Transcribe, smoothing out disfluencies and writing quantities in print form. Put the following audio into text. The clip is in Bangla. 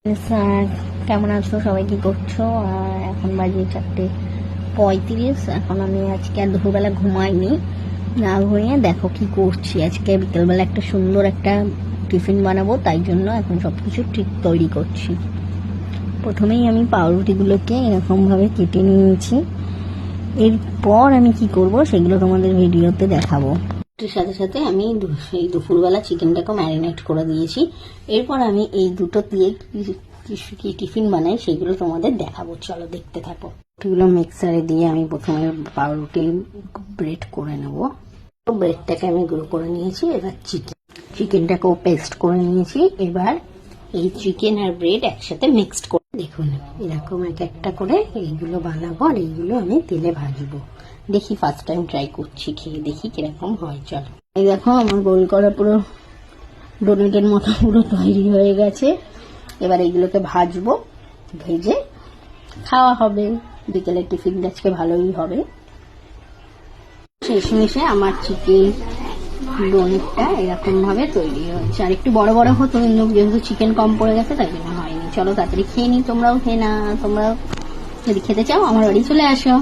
স্যার, কেমন আছো? সবাই কি করছো? আর এখন বাজে 4:35। এখন আমি আজকে আর দুপুরবেলা ঘুমাইনি, না ঘুমিয়ে দেখো কি করছি। আজকে বিকেলবেলা একটা সুন্দর একটা টিফিন বানাবো, তাই জন্য এখন সব কিছু ঠিক তৈরি করছি। প্রথমেই আমি পাউরুটিগুলোকে এরকমভাবে কেটে নিয়েছি। এরপর আমি কি করব সেগুলো তোমাদের ভিডিওতে দেখাবো। সাথে সাথে আমি এই দুপুরবেলা চিকেনটাকে ম্যারিনেট করে দিয়েছি। এরপর আমি এই দুটো দিয়ে কি টিফিন বানাই সেগুলো তোমাদের দেখাবো, চলো দেখতে থাকো। এগুলো মিক্সারে দিয়ে আমি প্রথমে পাউরুটি ব্রেড করে নেব। ব্রেডটাকে আমি গুঁড়ো করে নিয়েছি। এবার চিকেনটাকেও পেস্ট করে নিয়েছি। এবার এই চিকেন আর ব্রেড একসাথে মিক্সড করে দেখুন এরকম এক একটা করে এইগুলো বানাবো, আর এইগুলো আমি তেলে ভাজবো। দেখি ফার্স্ট টাইম ট্রাই করছি, খেয়ে দেখি কিরকম হয়। চলো, এই দেখো আমার গোল করা পুরো ডোনেটের মতো পুরো তৈরি হয়ে গেছে। এবার এইগুলোকে ভাজবো, ভেজে খাওয়া হবে। বিকেলের টিফিনটা আজকে ভালোই হবে। শেষমেশে আমার চিকেন ডোনেটটা এরকম ভাবে তৈরি হয়েছে। আর একটু বড় বড় হতো, কিন্তু যেহেতু চিকেন কম পড়ে গেছে তাই জন্য হয়নি। চলো তাড়াতাড়ি খেয়ে নি, তোমরাও খেয়ে না। তোমরাও যদি খেতে চাও আমার বাড়ি চলে আসো।